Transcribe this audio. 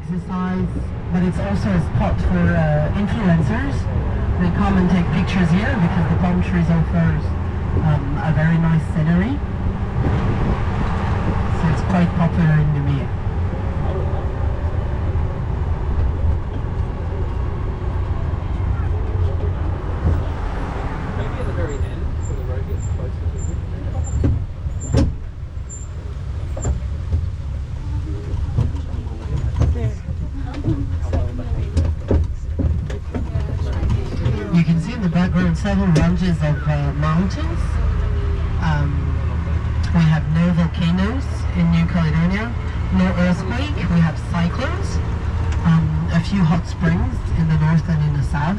exercise, but it's also a spot for influencers. They come and take pictures here because the palm trees offers a very nice scenery. So it's quite popular in Noumea. Maybe at the very end, so the road gets closer to it. You can see in the background several ranges of mountains. We have no volcanoes in New Caledonia, no earthquake, we have cyclones, a few hot springs in the north and in the south.